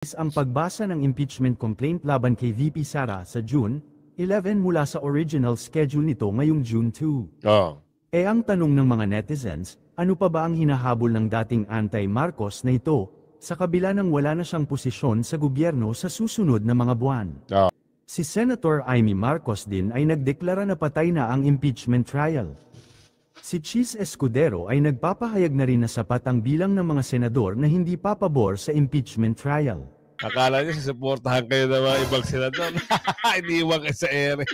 ang pagbasa ng impeachment complaint laban kay VP Sara sa June 11 mula sa original schedule nito ngayong June 2. Oh. Ang tanong ng mga netizens, ano pa ba ang hinahabol ng dating anti-Marcos na ito, sa kabila ng wala na siyang posisyon sa gobyerno sa susunod na mga buwan? Oh. Si Senator Amy Marcos din ay nagdeklara na patay na ang impeachment trial. Si Chis Escudero ay nagpapahayag na rin na sapat ang bilang ng mga senador na hindi papabor sa impeachment trial. Akala niyo susuportahan kayo ng mga ibang senador. Iniiwan kayo sa ere.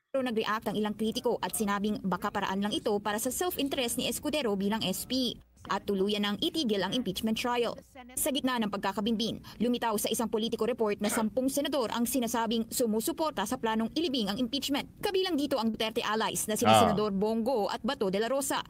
Pero nag-react ang ilang kritiko at sinabing baka paraan lang ito para sa self-interest ni Escudero bilang SP at tuluyan ng itigil ang impeachment trial. Sa gitna ng pagkakabinbin, lumitaw sa isang Politico report na 10 senador ang sinasabing sumusuporta sa planong ilibing ang impeachment. Kabilang dito ang Duterte allies na sina Senador Bongo at Bato de la Rosa.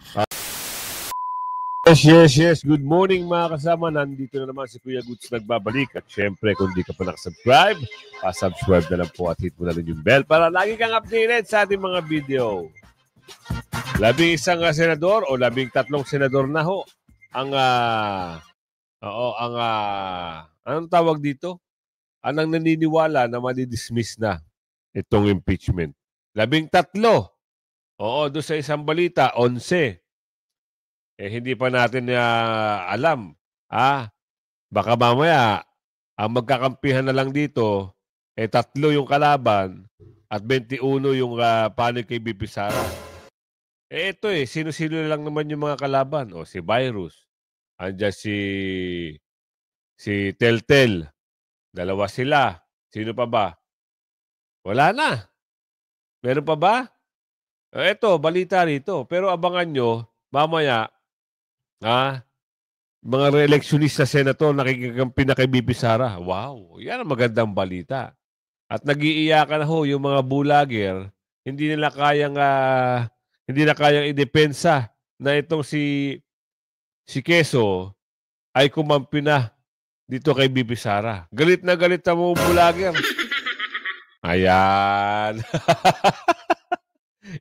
Yes. Good morning mga kasama. Nandito na naman si Kuya Goods nagbabalik. At syempre, kung di ka pa nakasubscribe, subscribe na lang po at hit mo na rin yung bell para lagi kang updated sa ating mga video. 11 senador o 13 senador na ho ang anong tawag dito? Anong naniniwala na madidismiss na itong impeachment. 13. Oo, doon sa isang balita, 11. Hindi pa natin alam. Baka mamaya, ang magkakampihan na lang dito, 3 yung kalaban at 21 yung panig kay BP Sara. Ito sino-sino lang naman yung mga kalaban. O, si Virus. Andiyan si Teltel. 2 sila. Sino pa ba? Wala na. Meron pa ba? Ito, balita rito. Pero abangan nyo, mamaya, mga re-electionist sa senator nakikikampi na kay BP Sara. Wow, yan ang magandang balita. At nag-iiyakan na ho yung mga bulager, hindi na kayang idepensa na itong si Quezon ay kumampi na dito kay BP Sara. Galit na mga bulager. Ayan.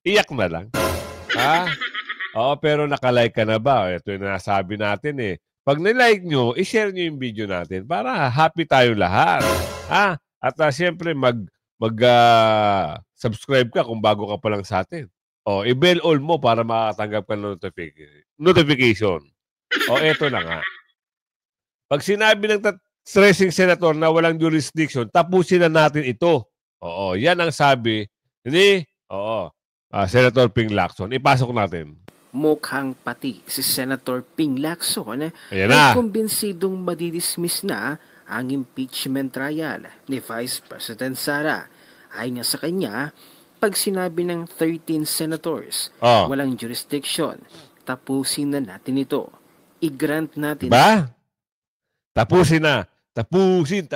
Iyak na lang. Oo, pero nakalike ka na ba? Ito yung nasabi natin Pag nilike nyo, i-share nyo yung video natin para happy tayo lahat. At siyempre, mag-subscribe ka kung bago ka pa lang sa atin. I-bell all mo para makatanggap ka ng notification. Eto na nga. Pag sinabi ng stressing senator na walang jurisdiction, tapusin na natin ito. Yan ang sabi ni Senator Ping Lacson. Ipasok natin. Mukhang pati si Senator Ping Lacson ay kumbinsidong madidismiss na ang impeachment trial ni Vice President Sara. Ayon nga sa kanya, pag sinabi ng 13 senators, walang jurisdiction, tapusin na natin ito. I-grant natin. Ba? Tapusin na. Tapusin.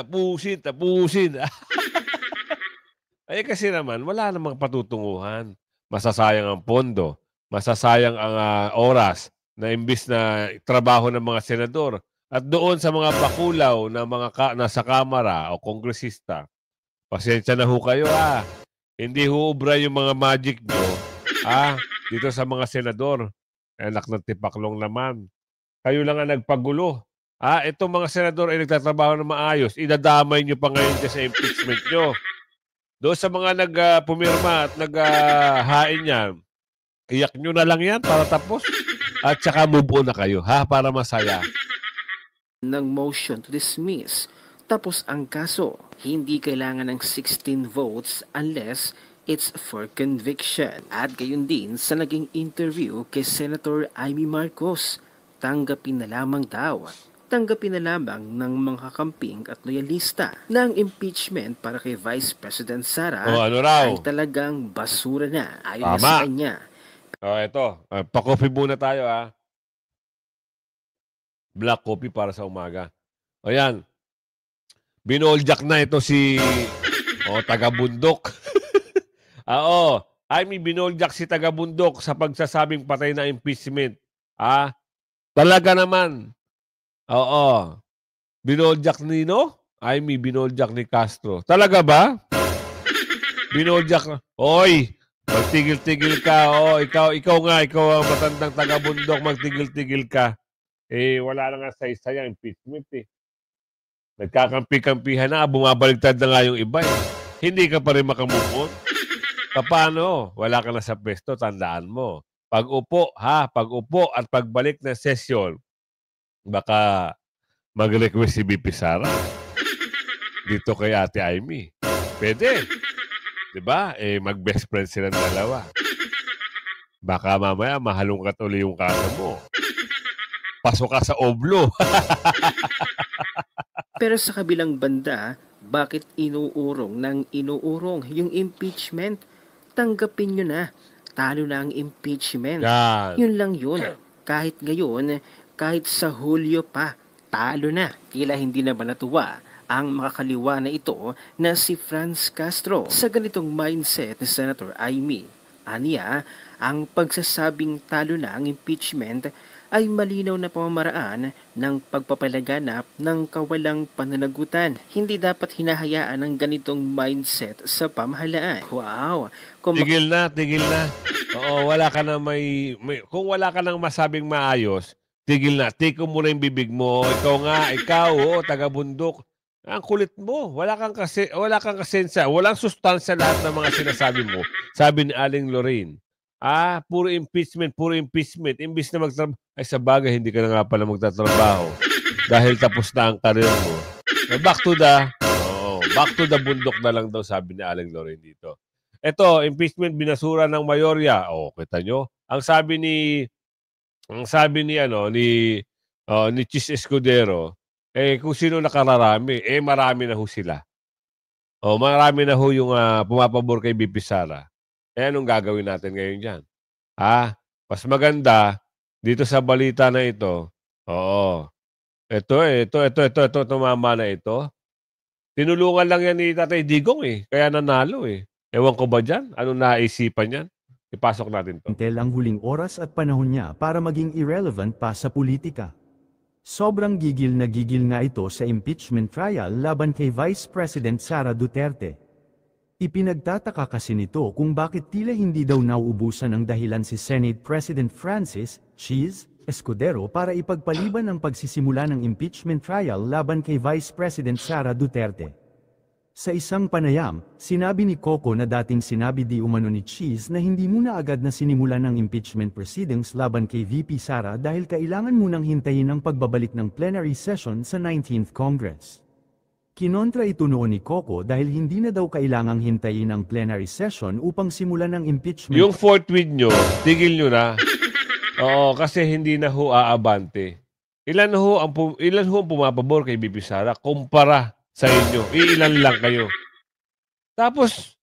Kasi naman, wala namang patutunguhan. Masasayang ang pondo. Masasayang ang oras na imbis na trabaho ng mga senador. At doon sa mga bakulaw na nasa kamara o kongresista, pasensya na ho kayo Hindi huubra yung mga magic nyo dito sa mga senador. Anak ng tipaklong naman. Kayo lang ang nagpagulo. Itong mga senador ay nagtatrabaho na maayos. Idadamay nyo pa ngayon sa impeachment nyo. Doon sa mga nagpumirma at naghain yan, iyak nyo na lang yan para tapos. At saka move on na kayo, para masaya. Ng motion to dismiss. Tapos ang kaso, hindi kailangan ng 16 votes unless it's for conviction. At gayon din sa naging interview kay Senator Amy Marcos, tanggapin na lamang ng mga kakamping at loyalista ng impeachment para kay Vice President Sara ay talagang basura na ayon sa kanya. Ito. Pa-coffee muna tayo Black coffee para sa umaga. Ayan. Binoljak na ito si taga-bundok. Amy, binoljak si taga-bundok sa pagsasabing patay na impeachment. Talaga naman. Binoljak ni Amy, binoljak ni Castro. Talaga ba? Binoljak na. Oy! Magtigil-tigil ka. Ikaw ang matandang taga-bundok. Magtigil-tigil ka. Wala na nga sayang impeachment Nagkakampi-kampihan na, bumabaligtad na nga yung iba eh. Hindi ka pa rin makamove on. Paano? Wala ka na sa pwesto, tandaan mo. Pag-upo at pagbalik ng session, baka mag-request si BP Sara dito kay Ate Amy. Pwede. Diba? Mag-best friend silang dalawa. Baka mamaya mahalungkat uli yung kaso mo. Pasok ka sa oblo. Pero sa kabilang banda, bakit inuurong yung impeachment? Tanggapin nyo na. Talo na ang impeachment. Yan. Yun lang yun. Kahit ngayon, kahit sa Hulyo pa, talo na. Tila hindi na ba natuwa ang makakaliwa na ito na si Franz Castro sa ganitong mindset ni Senator Amy. Aniya, ang pagsasabing talo na ang impeachment ay malinaw na pamamaraan ng pagpapalaganap ng kawalang pananagutan. Hindi dapat hinahayaan ang ganitong mindset sa pamahalaan. Wow! Tigil na. Oo, wala ka na kung wala ka nang masabing maayos, tigil na. Tiko mo na yung bibig mo. Ikaw, taga-bundok. Ang kulit mo. Wala kang kasensa. Walang sustansya lahat ng mga sinasabi mo. Sabi ni Aling Lorraine. Puro impeachment. Imbis na magtrabaho. Ay, sa bagay, hindi ka na nga pala magtatrabaho. Dahil tapos na ang karir mo. Back to the bundok na lang daw, sabi ni Aling Lorraine dito. Ito, impeachment, binasura ng mayorya. Kita nyo? Ang sabi ni Chis Escudero, kung sino nakararami, marami na ho sila. Marami na ho yung pumapabor kay BP Sara. Anong gagawin natin ngayon dyan? Mas maganda, dito sa balita na ito, ito, tumama na ito. Tinulungan lang yan ni Tatay Digong kaya nanalo Ewan ko ba dyan? Anong naisipan yan? Ipasok natin to. Intel ang huling oras at panahon niya para maging irrelevant pa sa politika. Sobrang gigil na gigil nga ito sa impeachment trial laban kay Vice President Sara Duterte. Ipinagtataka kasi nito kung bakit tila hindi daw nauubusan ng dahilan si Senate President Francis Chis Escudero para ipagpaliban ang pagsisimula ng impeachment trial laban kay Vice President Sara Duterte. Sa isang panayam, sinabi ni Coco na dating sinabi di umano ni Chis na hindi muna agad na sinimulan ng impeachment proceedings laban kay VP Sara dahil kailangan munang hintayin ang pagbabalik ng plenary session sa 19th Congress. Kinontra ito noon ni Coco dahil hindi na daw kailangang hintayin ang plenary session upang simulan ng impeachment. Yung fourth tweet nyo, tigil nyo na. Kasi hindi na ho aabante. Ilan ho ang pumapabor kay VP Sara kumpara sa inyo. Iilan lang kayo. Tapos,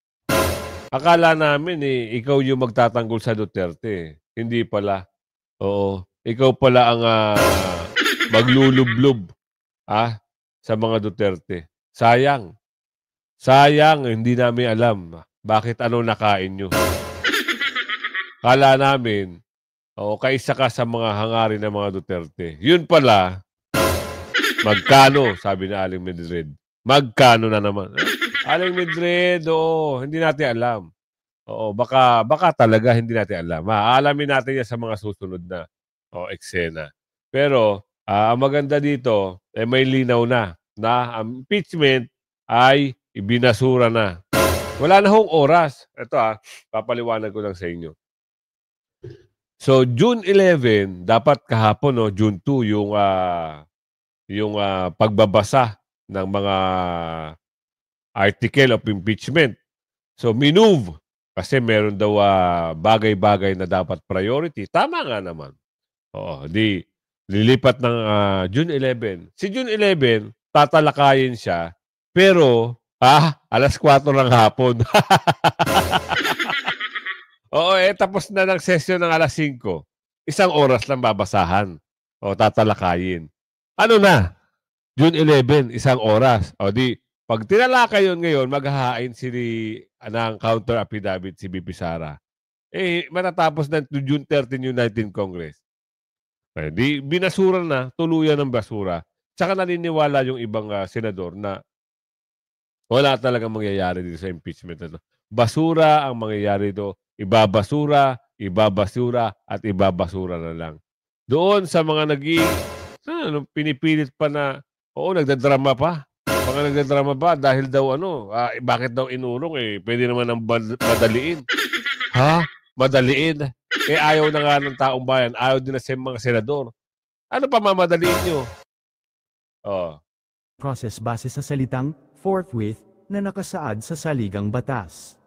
akala namin ikaw yung magtatanggol sa Duterte. Hindi pala. Ikaw pala ang maglulublob sa mga Duterte. Sayang, hindi namin alam bakit nakain nyo. Akala namin, kaisa ka sa mga hangarin ng mga Duterte. Yun pala, magkano, sabi na Aling Madrid. Magkano na naman? Aling Madrid, hindi natin alam. Baka talaga hindi natin alam. Aalamin natin yan sa mga susunod na eksena. Pero, ang maganda dito, may linaw na ang impeachment ay ibinasura na. Wala na hong oras. Ito papaliwanag ko lang sa inyo. So, June 11, dapat kahapon, June 2, yung pagbabasa ng mga article of impeachment. So, minove. Kasi meron daw bagay-bagay na dapat priority. Tama nga naman. Lilipat ng June 11. Si June 11, tatalakayin siya. Pero, alas 4 ng hapon. Tapos na ng session ng alas 5. Isang oras lang babasahan. Tatalakayin. Ano na? June 11, isang oras. Pag tinalakay yun ngayon, maghahain ng counter affidavit si BP Sara. Matatapos na June 13 yung 19th Congress. Binasura na, tuluyan ng basura. Tsaka naniniwala yung ibang senador na wala talagang mangyayari dito sa impeachment na to. Basura ang mangyayari dito. Ibabasura, at ibabasura na lang. Doon sa mga pinipilit pa na, nagdadrama pa. Mga nagdadrama ba dahil daw bakit daw inurong pwede naman ang madaliin. Ha? Madaliin? Ayaw na nga ng taong bayan, ayaw din na sa mga senador. Ano pa mamadaliin nyo? Oh. Process base sa salitang forthwith na nakasaad sa saligang batas.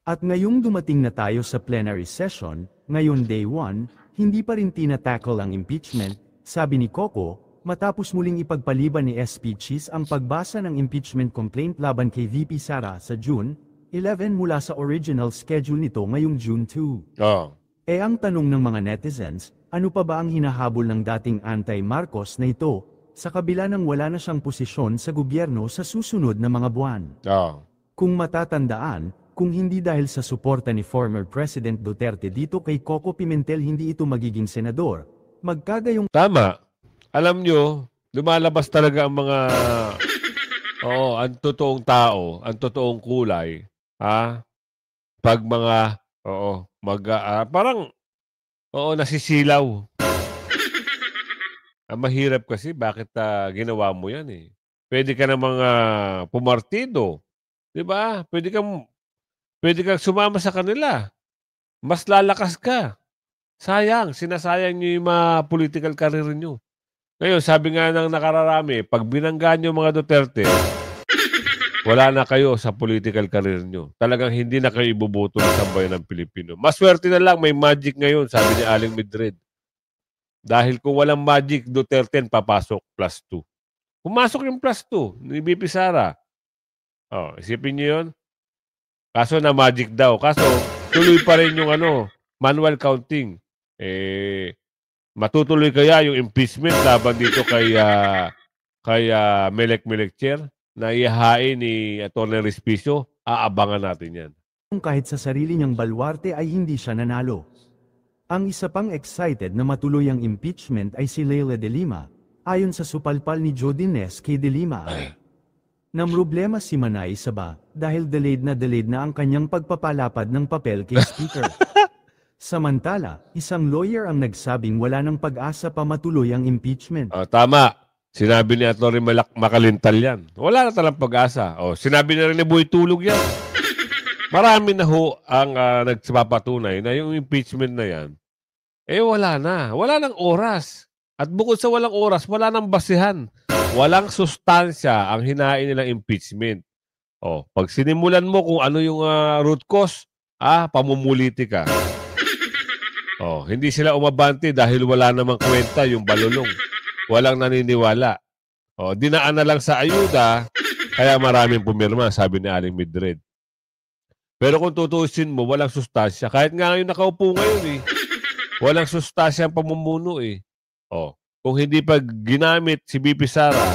At ngayong dumating na tayo sa plenary session, ngayon day 1, hindi pa rin tina-tackle ang impeachment, sabi ni Coco, matapos muling ipagpaliban ni SP Cheese ang pagbasa ng impeachment complaint laban kay VP Sara sa June 11 mula sa original schedule nito ngayong June 2. Oh. Ang tanong ng mga netizens, ano pa ba ang hinahabol ng dating anti-Marcos na ito, sa kabila ng wala na siyang posisyon sa gobyerno sa susunod na mga buwan? Oh. Kung matatandaan, kung hindi dahil sa suporta ni former President Duterte dito kay Coco Pimentel hindi ito magiging senador, magkagayong Tama. Alam nyo, lumalabas talaga ang mga ang totoong tao, ang totoong kulay, pag mga parang nasisilaw. Ang mahirap kasi bakit ginawa mo 'yan eh. Pwede ka namang pumartido, 'di ba? Pwede kang sumama sa kanila. Mas lalakas ka. Sayang, sinasayang niyo yung mga political career niyo. Ngayon, sabi nga ng nakararami, pag binangga niyo mga Duterte, wala na kayo sa political career niyo. Talagang hindi na kayo iboboto ng sambayan ng Pilipino. Maswerte na lang, may magic ngayon, sabi ni Aling Madrid. Dahil kung walang magic, Duterte papasok +2. Pumasok yung +2 ni BP Sara. Isipin niyo yun. Kaso na magic daw. Kaso tuloy pa rin yung manual counting. Matutuloy kaya yung impeachment laban dito kay Melek Melekcher na ihahain ni Atty. Respicio? Aabangan natin yan. kahit sa sarili niyang balwarte ay hindi siya nanalo. Ang isa pang excited na matuloy ang impeachment ay si Leila de Lima, ayon sa supalpal ni Jody Nez kay de Lima ay namroblema si Manay Saba dahil delayed na ang kanyang pagpapalapad ng papel kay Speaker. Samantala, isang lawyer ang nagsabing wala ng pag-asa pa matuloy ang impeachment. Tama. Sinabi ni Atty. Makalintal yan. Wala na talang pag-asa. Sinabi na rin ni Boy Tulog yan. Marami na ang nagpapatunay na yung impeachment na yan, wala na. Wala nang oras. At bukod sa walang oras, wala nang basihan. Walang sustansya ang hinain nilang impeachment. Pag sinimulan mo kung ano yung root cause, pamumuliti ka. Hindi sila umabante dahil wala namang kwenta yung balulong. Walang naniniwala. Dinaan na lang sa ayuda, kaya maraming pumirma, sabi ni Aling Madrid. Pero kung tutuusin mo, walang sustansya. Kahit nga ngayon nakaupo ngayon walang sustansya ang pamumuno Kung hindi pa ginamit si BP Sara,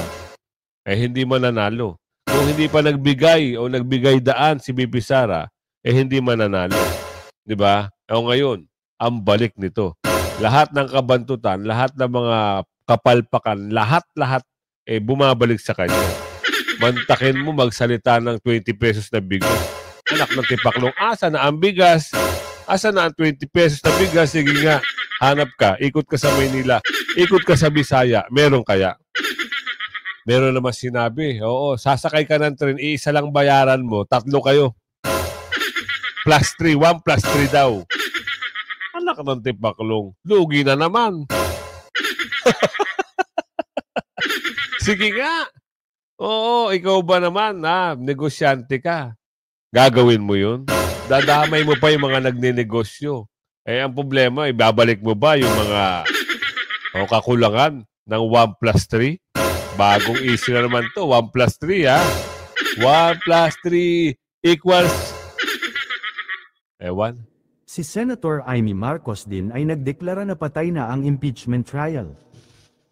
hindi mananalo. Kung hindi pa nagbigay o nagbigay daan si BP Sara, hindi mananalo. Diba? Ngayon, ang balik nito. Lahat ng kabantutan, lahat ng mga kapalpakan, lahat bumabalik sa kanya. Mantakin mo magsalita ng 20 pesos na bigas. Anak ng tipaklong, asa na ang bigas? Asa na ang 20 pesos na bigas? Sige nga, hanap ka, ikot ka sa Maynila, ikot ka sa Bisaya, meron kaya? Meron naman sinabi, sasakay ka ng tren, iisa lang bayaran mo, 3 kayo. +3, 1 + 3 daw. Anak ng tipaklong, lugi na naman. Sige nga. Ikaw ba naman, negosyante ka? Gagawin mo yun? Dadamay mo pa yung mga nagnenegosyo. Ang problema, ibabalik mo ba yung mga kakulangan ng 1 + 3? Bagong issue na naman to, 1 + 3 1 + 3 equals... Ewan. Si Senator Amy Marcos din ay nagdeklara na patay na ang impeachment trial.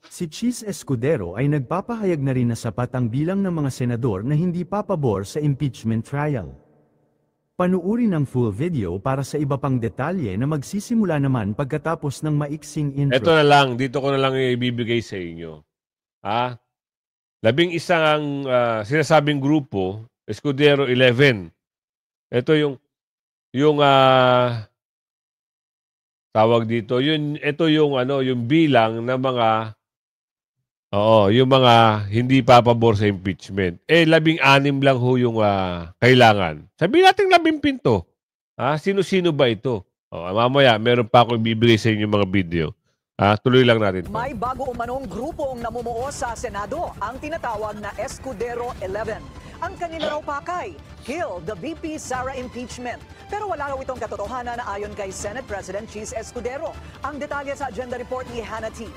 Si Cheese Escudero ay nagpapahayag na rin na sapat ang bilang ng mga senador na hindi papabor sa impeachment trial. Panuuri ng full video para sa iba pang detalye na magsisimula naman pagkatapos ng maiksing intro. Ito na lang, dito ko na lang ibibigay sa inyo. 11 ang sinasabing grupo, Escudero 11. Ito yung tawag dito, ito yung yung bilang ng mga Oo, yung mga hindi papabor sa impeachment. 16 lang ho yung kailangan. Sabihin natin 17. Sino-sino ba ito? Mamaya, meron pa ako ibibigay sa inyo mga video. Tuloy lang natin to. May bago umanong grupong namumuo sa Senado, ang tinatawag na Escudero 11. Ang kanila raw pakay, kill the VP Sara impeachment. Pero wala raw itong katotohanan na ayon kay Senate President Cheese Escudero. Ang detalye sa agenda report ni Hannah T.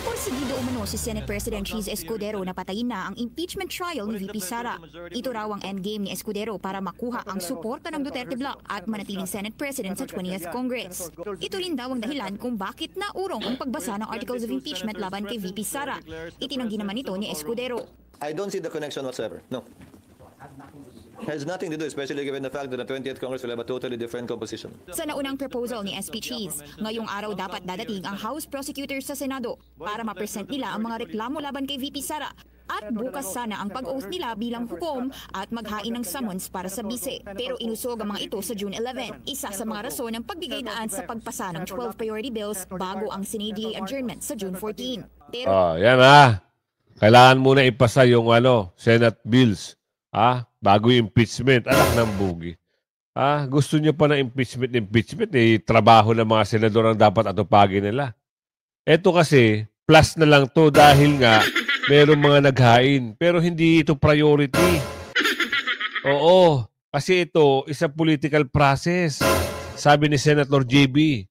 Porsigido umano si Senate President Cheese Escudero na patayin na ang impeachment trial ni VP Sara. Ito raw ang endgame ni Escudero para makuha ang suporta ng Duterte Bloc at manatiling Senate President sa 20th Congress. Ito rin daw ang dahilan kung bakit naurong ang pagbasa ng Articles of Impeachment laban kay VP Sara. Itinanggi naman ito ni Escudero. I don't see the connection whatsoever. No. Has nothing to do, especially given the fact that the 20th Congress will have a totally different composition. Sa naunang proposal ni SP Cheese, ngayong araw dapat dadating ang House Prosecutors sa Senado para ma-present nila ang mga reklamo laban kay VP Sara. At bukas sana ang pag-oath nila bilang hukom at maghain ng summons para sa bise. Pero inusog ang mga ito sa June 11, isa sa mga rason ng pagbigay daan sa pagpasa ng 12 priority bills bago ang CND adjournment sa June 14. Pero Yan Kailangan muna ipasa yung Senate bills. Bago yung impeachment. Anak ng bugi. Gusto nyo pa ng impeachment, trabaho ng mga senador ang dapat atupagin nila. Ito kasi, plus na lang to dahil nga merong mga naghain. Pero hindi ito priority. Oo. Kasi ito, isa political process. Sabi ni Senator JB.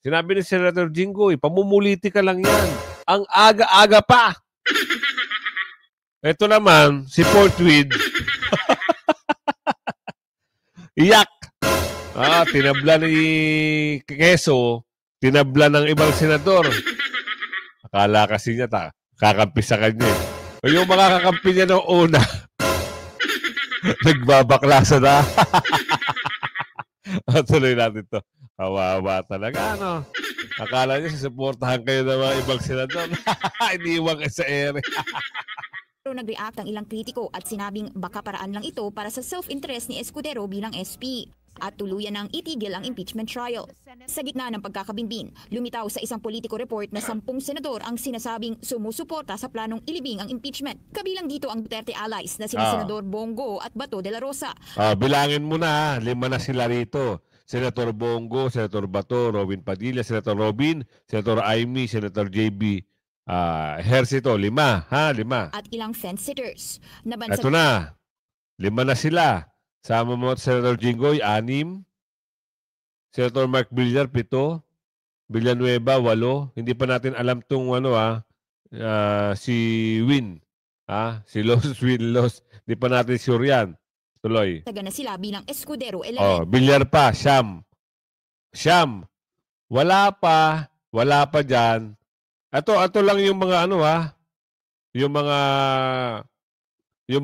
Sinabi ni Senator Jinggoy, pamumulitika lang yan. Ang aga-aga pa. Ito naman, si Portweed. Iyak. Tinabla ni Queso, tinabla ng ibang senador. Akala kasi niya, kakampi sa kanya. Yung mga kakampi niya noong una, nagbabaklasa na. Tuloy natin to. Kawawa talaga, Akala niya, susuportahan kayo ng mga ibang senador. Iniwan kayo sa ere. Pero nag-react ang ilang kritiko at sinabing baka paraan lang ito para sa self-interest ni Escudero bilang SP at tuluyan ng itigil ang impeachment trial. Sa gitna ng pagkakabinbin, lumitaw sa isang Politico report na 10 senador ang sinasabing sumusuporta sa planong ilibing ang impeachment. Kabilang dito ang Duterte allies na sina Senador Bongo at Bato de la Rosa. Bilangin mo na, 5 na sila rito. Senator Bongo, Senator Bato, Robin Padilla, Senator Robin, Senator Amy, Senator JB. Ehersito, 5. 5. At ilang fence-sitters. Ito na. 5 na sila. Sama mo Senator Jinggoy, 6. Senator Mark Villar, 7. Villanueva, 8. Hindi pa natin alam itong si Win. Si Win Los. Hindi pa natin sure yan. Tuloy. Taga na sila bilang Escudero 11. Villar pa, Siyam. Wala pa dyan. Ito lang yung mga yung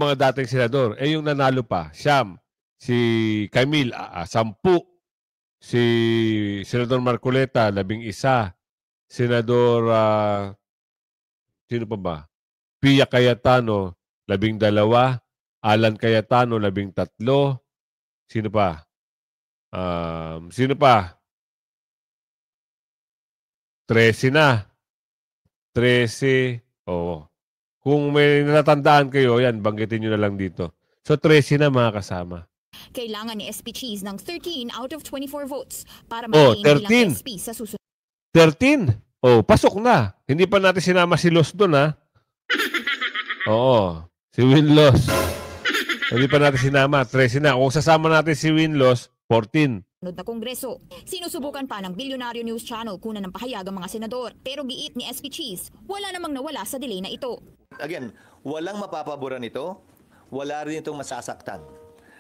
mga dating senador. Yung nanalo pa, Siyam. Si Camille, 10. Si Senador Marcoleta, 11. Senador, sino pa ba? Pia Cayetano, 12. Alan Cayetano, 13. Sino pa? 13 na. 13. Kung may natatandaan kayo, yan, banggitin nyo na lang dito. So, 13 na mga kasama. Kailangan ni SP Cheese ng 13 out of 24 votes para ma-gain bilang SP sa susunod. 13? Pasok na. Hindi pa natin sinama si Los doon, si Winlos. Hindi pa natin sinama. 13 na. Kung sasama natin si Winlos, 14. Na Kongreso. Sinusubukan pa ng Bilyonaryo News Channel kunan ng pahayag ang mga senador. Pero giit ni SP Cheese, wala namang nawala sa delay na ito. Again, walang mapapaboran ito, wala rin itong masasaktan.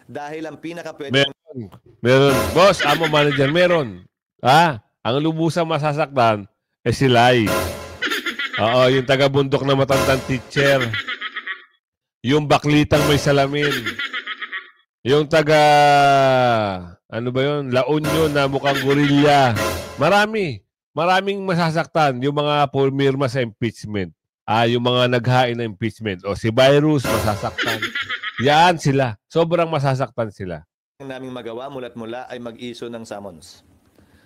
Dahil ang pinaka-pwede... Meron. Boss, amo manager, meron. Ang lubusang masasaktan, si Lai. Yung taga-bundok na matandang teacher. Yung baklitang may salamin. Yung taga, La Union na mukhang gorilla. Maraming masasaktan. Yung mga pumirma sa impeachment. Yung mga naghain na impeachment. Si Virus, masasaktan. Yan sila. Sobrang masasaktan sila. Ang naming magawa mula't mula ay mag-issue ng summons.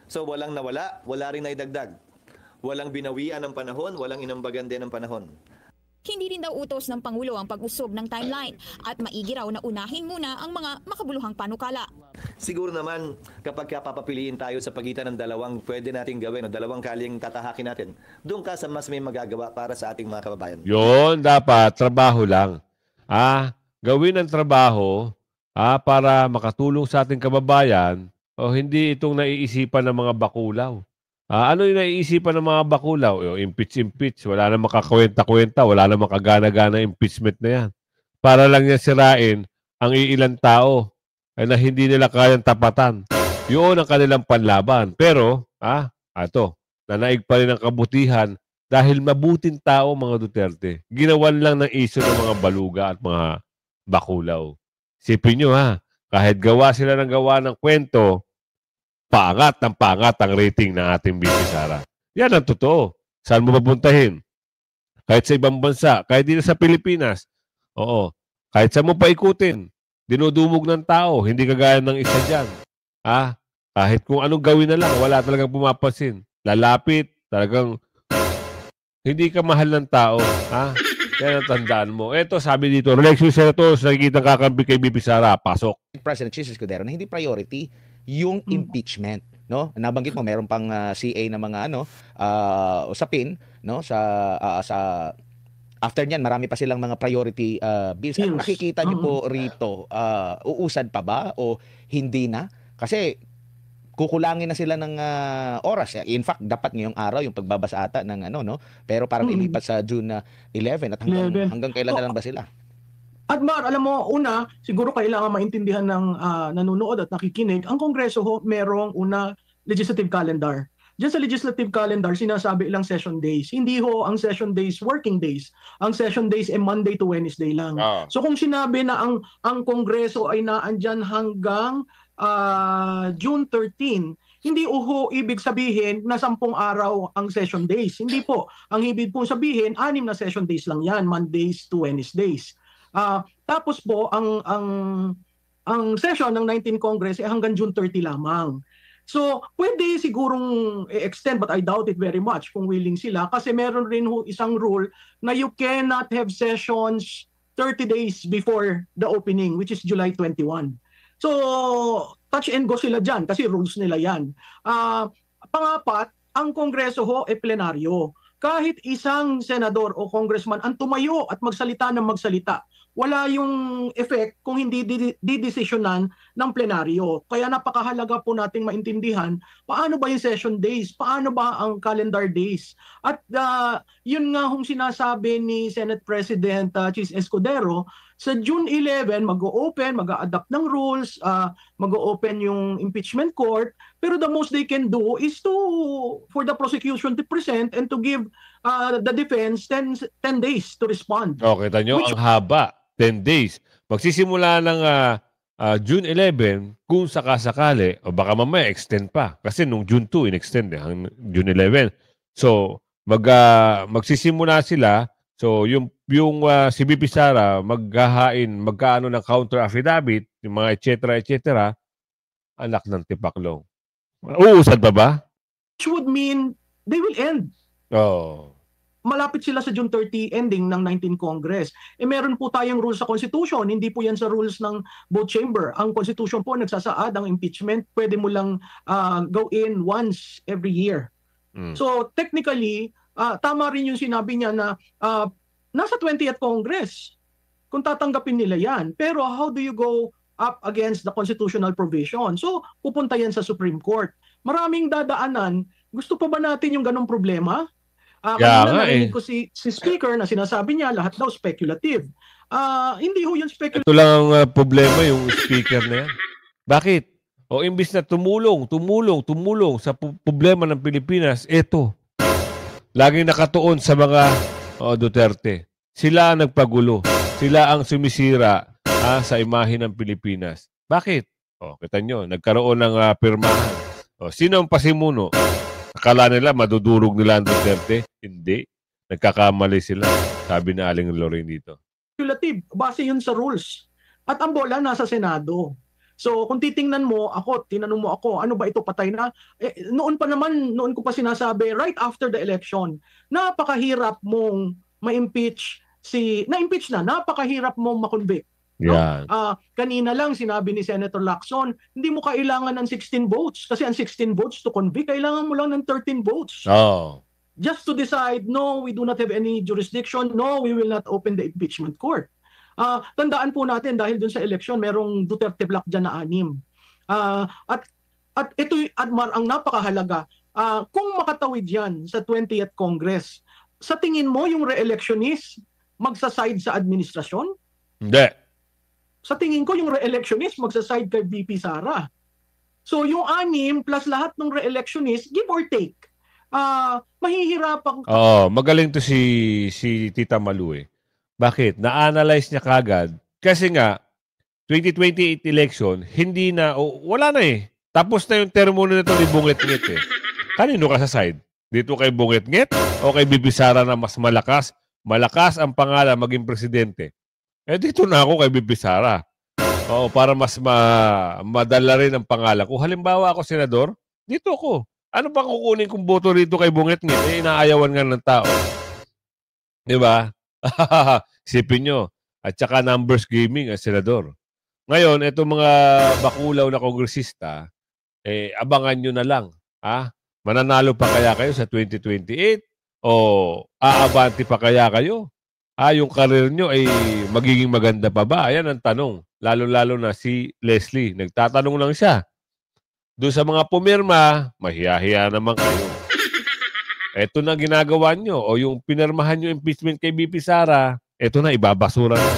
So walang nawala, wala rin naidagdag. Walang binawian ng panahon, walang inambagan din ng panahon. Hindi rin daw utos ng Pangulo ang pag-usog ng timeline at maigi raw na unahin muna ang mga makabuluhang panukala. Siguro naman, kapag papapiliin tayo sa pagitan ng dalawang pwede nating gawin o dalawang kaling tatahakin natin, doon ka sa mas may magagawa para sa ating mga kababayan. Yun, dapat trabaho lang. Gawin ang trabaho para makatulong sa ating kababayan o hindi itong naiisipan ng mga bakulaw. Ano yung naiisipan ng mga bakulaw? Impeach. Wala na makakawenta-kwenta. Wala na makagana-gana impeachment na yan. Para lang yan sirain ang iilang tao na hindi nila kayang tapatan. Yun ang kanilang panlaban. Pero, nanaig pa rin ang kabutihan dahil mabuting tao mga Duterte. Ginawan lang ng iso ng mga baluga at mga bakulaw. Sipin nyo kahit gawa sila ng gawa ng kwento, pangat ang rating ng ating BP Sara. Yan ang totoo. Saan mo papuntahin? Kahit sa ibang bansa, kahit dito sa Pilipinas. Oo. Kahit saan mo paikutin, dinudumog ng tao, hindi kagaya ng isa dyan. Kahit kung anong gawin na lang, wala talagang pumapansin. Lalapit, talagang hindi ka mahal ng tao. Yan ang tandaan mo. Eto, sabi dito, election senators, nakikita kakampi kay BP Sara, pasok. President Chis Escudero na hindi priority yung impeachment, no? Nabanggit mo meron pang CA na mga usapin, no, sa after niyan marami pa silang mga priority bills. At nakikita niyo po rito, uusad pa ba o hindi na? Kasi kukulangin na sila ng oras. In fact, dapat ngayong araw yung pagbabasa ata ng no? Pero parang ilipat sa June 11 at hanggang kailan na lang ba sila? At Mar, alam mo, una, siguro kailangan maintindihan ng nanonood at nakikinig, ang Kongreso merong legislative calendar. Diyan sa legislative calendar, sinasabi ilang session days. Hindi ang session days working days. Ang session days Monday to Wednesday lang. So kung sinabi na ang Kongreso ay naandyan hanggang June 13, hindi ibig sabihin na 10 araw ang session days. Hindi po. Ang ibig po sabihin, 6 na session days lang yan, Mondays to Wednesdays. Tapos po ang session ng 19th Congress ay hanggang June 30 lamang. So, pwede sigurong extend but I doubt it very much kung willing sila kasi meron rin isang rule na you cannot have sessions 30 days before the opening, which is July 21. So, touch and go sila dyan kasi rules nila yan. Pangapat, ang Kongreso plenaryo. Kahit isang senador o congressman ang tumayo at magsalita ng magsalita, wala yung effect kung hindi didesisyonan ng plenaryo. Kaya napakahalaga po nating maintindihan paano ba yung session days, paano ba ang calendar days. At yun nga sinasabi ni Senate President Chis Escudero, sa June 11, mag-a-adapt ng rules, mag-o-open yung impeachment court, pero the most they can do is for the prosecution to present and to give the defense 10 days to respond. Okay, tanyo, ang haba. 10 days. Magsisimula ng June 11, kung sakasakali, o baka mamaya extend pa. Kasi nung June 2, in-extend hanggang June 11. So, magsisimula sila. So, yung si BP Sara, magkaano ng counter affidavit, yung mga etc. Anak ng tipaklong. Uusad ba? Which would mean they will end. Malapit sila sa June 30 ending ng 19th Congress. Meron po tayong rules sa Constitution, hindi po yan sa rules ng both chamber. Ang Constitution po nagsasaad ang impeachment, pwede mo lang gawin once every year. So technically, tama rin yung sinabi niya na nasa 20th Congress kung tatanggapin nila yan. Pero how do you go up against the constitutional provision? So pupunta yan sa Supreme Court. Maraming dadaanan. Gusto pa ba natin yung ganong problema? Kanina narinig ko si Speaker na sinasabi niya lahat daw speculative. Hindi yung speculative. Ito lang ang problema yung Speaker na yan. Bakit? Imbis na tumulong sa problema ng Pilipinas, ito. Laging nakatuon sa mga Duterte. Sila ang nagpagulo. Sila ang sumisira sa imahe ng Pilipinas. Bakit? Kita nyo, nagkaroon ng pirmahan. Sino ang pasimuno? Akala nila madudurog nila ang Duterte. Hindi. Nagkakamali sila. Sabi na Aling Lorraine dito. Speculative. Base yun sa rules. At ang bola nasa Senado. So kung titingnan mo, tinanong mo ako, ano ba ito, patay na? Noon ko pa sinasabi, right after the election, napakahirap mong ma-impeach napakahirap mong makonvict. No? Yan. Kanina lang sinabi ni Senator Lacson, hindi mo kailangan ng 16 votes kasi ang 16 votes to convict, kailangan mo lang ng 13 votes. Oh. Just to decide, no, we do not have any jurisdiction, no, we will not open the impeachment court. Tandaan po natin dahil dun sa election, merong Duterte block dyan na 6. At ito ang napakahalaga, kung makatawid yan sa 20th Congress, sa tingin mo yung re-electionist magsaside sa administrasyon? Hindi. Sa tingin ko yung re-electionist magsaside kay VP Sara. So yung 6 plus lahat ng re-electionist, give or take, mahihirapan. Magaling to si Tita Malu eh. Bakit? Na-analyze niya kagad. Kasi nga, 2028 election, wala na eh. Tapos na yung termo na ito ni Bunget-Nget eh. Kanino ka sa side? Dito kay Bunget-Nget o kay VP Sara na mas malakas? Malakas ang pangalan maging presidente. Dito na ako kay VP Sara. Para mas madala rin ang pangalan. Kung halimbawa ako senador, dito ako. Ano ba kukunin kong boto rito kay Bunget-Nget? Inaayawan nga ng tao. Di ba? Isipin nyo. At saka numbers gaming ang senador. Ngayon, itong mga bakulaw na kongresista, abangan nyo na lang. Mananalo pa kaya kayo sa 2028? O aabante pa kaya kayo? Yung karir nyo ay magiging maganda pa ba? Ayan ang tanong. Lalo-lalo na si Leslie. Nagtatanong lang siya. Doon sa mga pumirma, mahiya-hiya naman kayo. Ito na ginagawa nyo. O yung pinirmahan nyo impeachment kay VP Sara, ito na, ibabasura na.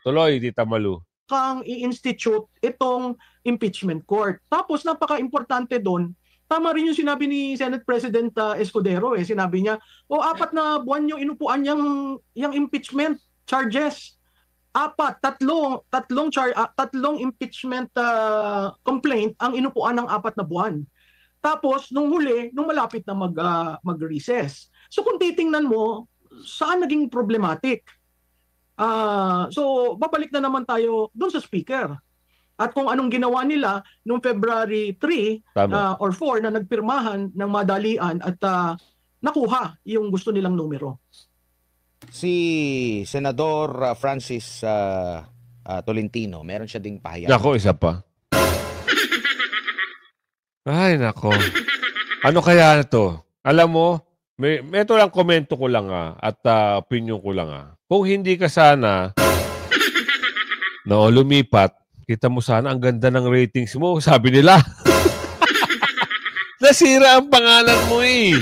Tuloy, Tita Malu. Kang i-institute itong impeachment court. Tapos, napaka-importante doon, tama rin yung sinabi ni Senate President Escudero. Sinabi niya, 4 na buwan yung inupuan yung impeachment charges. Tatlong impeachment complaint ang inupuan ng 4 na buwan. Tapos, nung malapit na mag-recess. So, kung titingnan mo, saan naging problematic? So, babalik na naman tayo dun sa speaker. At kung anong ginawa nila noong February 3 or 4 na nagpirmahan ng madalian at nakuha yung gusto nilang numero. Si Senador Francis Tolentino, meron siya ding pahayag. Nako, isa pa. Ay, nako. Ano kaya ito? Alam mo, ito lang komento ko lang at opinion ko lang. Kung hindi ka sana lumipat, kita mo sana ang ganda ng ratings mo, sabi nila. Nasira ang pangalan mo eh.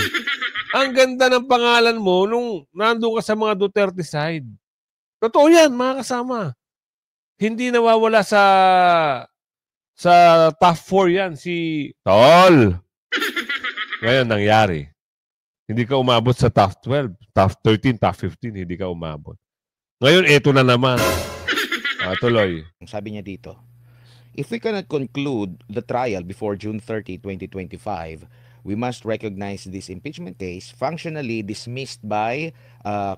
Ang ganda ng pangalan mo nung nandun ka sa mga Duterte side. Totoo yan, mga kasama. Hindi nawawala sa top 4 yan si Tol. Ngayon nangyari. Hindi ka umabot sa top 12, top 13, top 15, hindi ka umabot. Ngayon, eto na naman. Tuloy. Sabi niya dito, if we cannot conclude the trial before June 30, 2025, we must recognize this impeachment case functionally dismissed by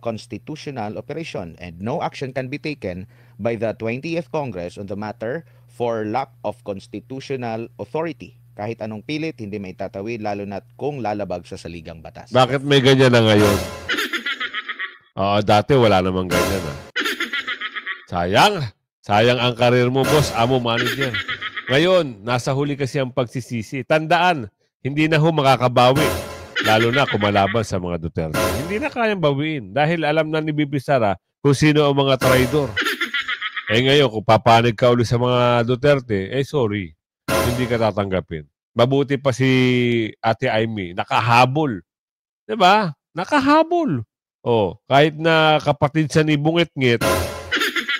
constitutional operation and no action can be taken by the 20th Congress on the matter for lack of constitutional authority. Kahit anong pilit, hindi may tatawid, lalo na kung lalabag sa saligang batas. Bakit may ganyan na ngayon? Dati wala namang ganyan. Sayang ang karir mo, boss, amo manager. Ngayon, nasa huli kasi ang pagsisisi. Tandaan, hindi na makakabawi. Lalo na kumalaban sa mga Duterte. Hindi na kayang bawiin. Dahil alam na ni VP Sara kung sino ang mga traidor. Ngayon, kung papanig ka ulit sa mga Duterte, sorry. Hindi ka tatanggapin. Mabuti pa si Ate Amy. Nakahabol. Diba? Nakahabol. Kahit na kapatid siya ni Bunget-Nget,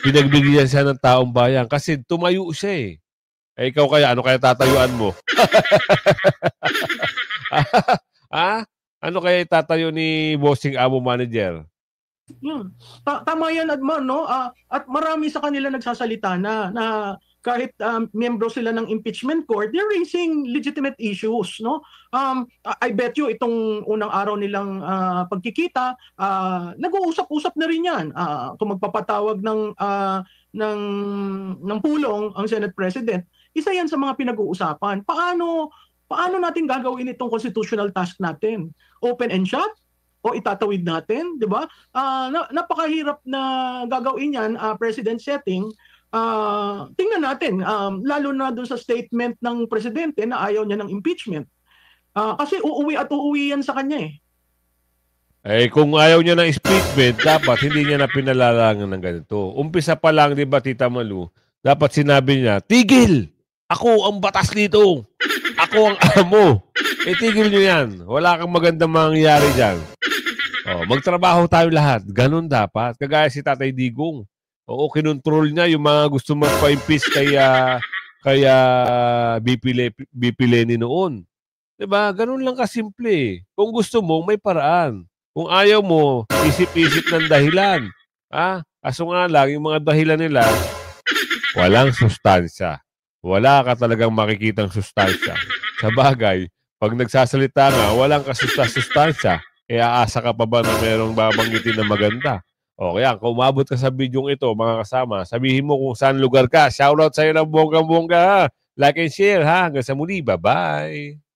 pinagbigyan siya ng taong bayan. Kasi tumayo siya eh. Ikaw kaya, ano kaya tatayuan mo? Ano kaya itatayo ni Bossing Amo Manager? Tama yan, Adman, no? At marami sa kanila nagsasalita na miyembro sila ng impeachment court, they're raising legitimate issues, no? I bet you itong unang araw nilang pagkikita, nag-uusap-usap na rin 'yan. Kung magpapatawag ng pulong ang Senate President, isa 'yan sa mga pinag-uusapan. Paano natin gagawin itong constitutional task natin? Open and shut? O itatawid natin, 'di ba? Napakahirap na gagawin 'yan, president setting. Tingnan natin, lalo na doon sa statement ng presidente na ayaw niya ng impeachment. Kasi uuwi at uuwi yan sa kanya Kung ayaw niya ng impeachment, dapat hindi niya na pinalalangan ng ganito. Umpisa pa lang, di ba, Tita Malu, dapat sinabi niya, tigil! Ako ang batas dito! Ako ang amo! Tigil niyo yan. Wala kang magandang mangyayari dyan. Magtrabaho tayo lahat. Ganun dapat. Kagaya si Tatay Digong. Oo, kinontrol niya yung mga gusto magpa-impeach kay BP Leni noon. Diba? Ganun lang kasimple. Kung gusto mo, may paraan. Kung ayaw mo, isip-isip ng dahilan. Kaso nga lang, yung mga dahilan nila, walang sustansya. Wala ka talagang makikitang sustansya. Sa bagay, pag nagsasalita nga, walang kasustansya. Aasa ka pa ba na merong babanggitin na maganda? Kaya kung umabot ka sa bidyong ito, mga kasama, sabihin mo kung saan lugar ka. Shoutout sa'yo ng bonggang-bongga. Like and share, ha? Hanggang sa muli. Bye-bye.